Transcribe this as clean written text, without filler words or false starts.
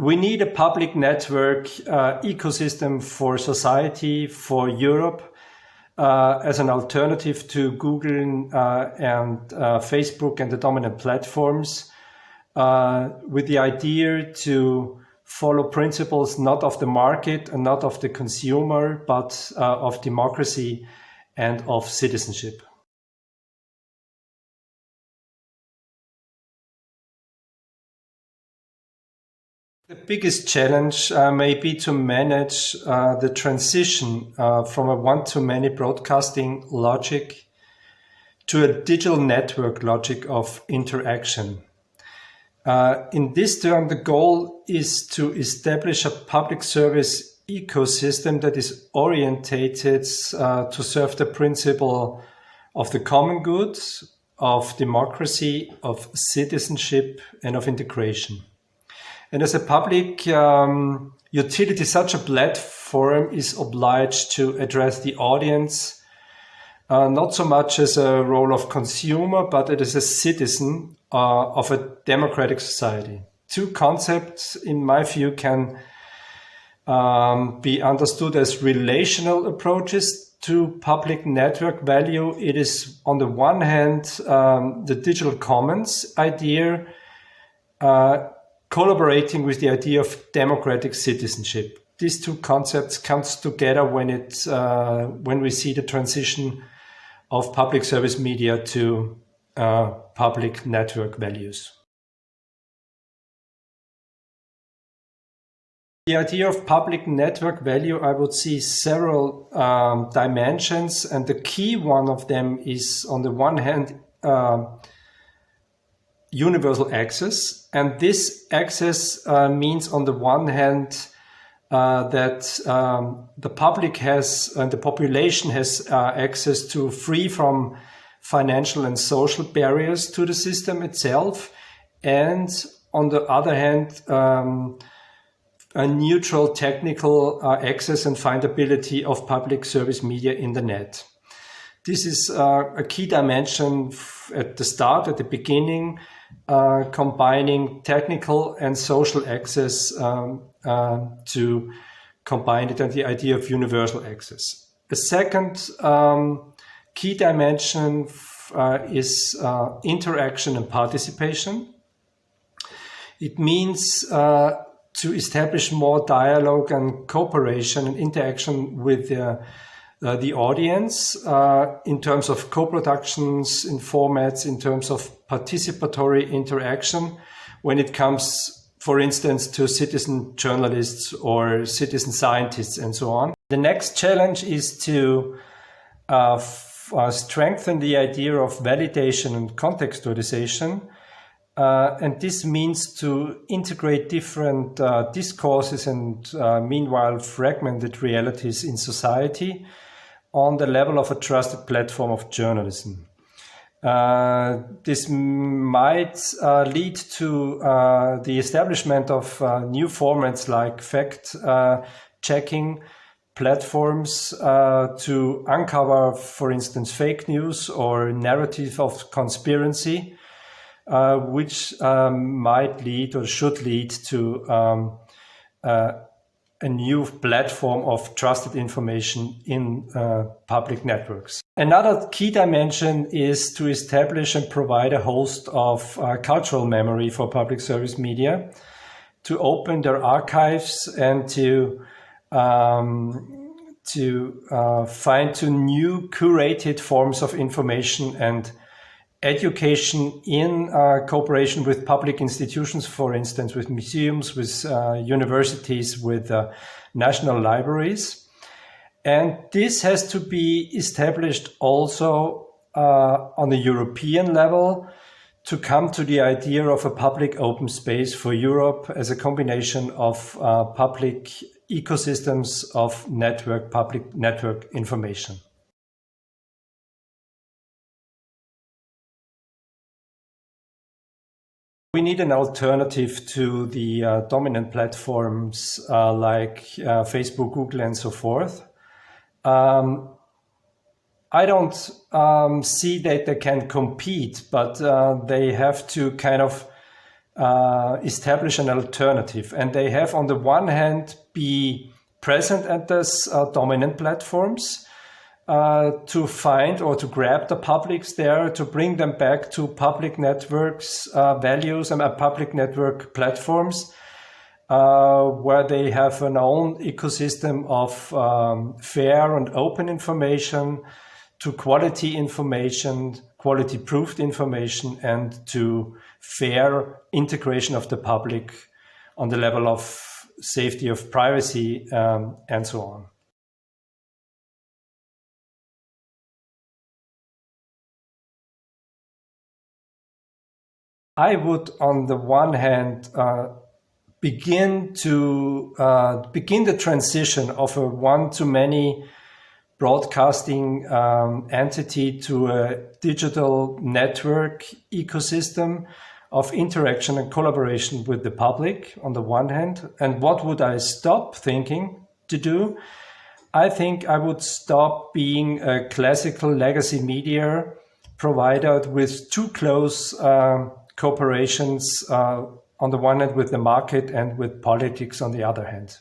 We need a public network ecosystem for society, for Europe, as an alternative to Google and Facebook and the dominant platforms, with the idea to follow principles not of the market and not of the consumer, but of democracy and of citizenship. The biggest challenge may be to manage the transition from a one-to-many broadcasting logic to a digital network logic of interaction. In this term, the goal is to establish a public service ecosystem that is orientated to serve the principle of the common good, of democracy, of citizenship, and of integration. And as a public utility, such a platform is obliged to address the audience, not so much as a role of consumer, but as a citizen of a democratic society. Two concepts, in my view, can be understood as relational approaches to public network value. It is, on the one hand, the digital commons idea, collaborating with the idea of democratic citizenship. These two concepts come together when we see the transition of public service media to public network values. The idea of public network value, I would see several dimensions, and the key one of them is, on the one hand, universal access. And this access means, on the one hand, that the public has and the population has access to free from financial and social barriers to the system itself. And on the other hand, a neutral technical access and findability of public service media in the net. This is a key dimension at the start, at the beginning, combining technical and social access to combine it and the idea of universal access. The second key dimension is interaction and participation. It means to establish more dialogue and cooperation and interaction with the audience in terms of co-productions, in formats, in terms of participatory interaction when it comes, for instance, to citizen journalists or citizen scientists and so on. The next challenge is to strengthen the idea of validation and contextualization. And this means to integrate different discourses and meanwhile fragmented realities in society on the level of a trusted platform of journalism. This might lead to the establishment of new formats like fact-checking platforms to uncover, for instance, fake news or narrative of conspiracy, which might lead or should lead to a new platform of trusted information in public networks. Another key dimension is to establish and provide a host of cultural memory for public service media, to open their archives and to find new curated forms of information and education in cooperation with public institutions, for instance, with museums, with universities, with national libraries. And this has to be established also on the European level to come to the idea of a public open space for Europe as a combination of public ecosystems of public network information. We need an alternative to the dominant platforms like Facebook, Google, and so forth. I don't see that they can compete, but they have to kind of establish an alternative. And they have, on the one hand, be present at these dominant platforms to find or to grab the publics there, to bring them back to public networks, values and public network platforms, where they have an own ecosystem of fair and open information, to quality information, quality proofed information, and to fair integration of the public on the level of safety of privacy and so on. I would, on the one hand, begin the transition of a one-to-many broadcasting entity to a digital network ecosystem of interaction and collaboration with the public on the one hand. And what would I stop thinking to do? I think I would stop being a classical legacy media provider with too close cooperations on the one hand with the market and with politics on the other hand.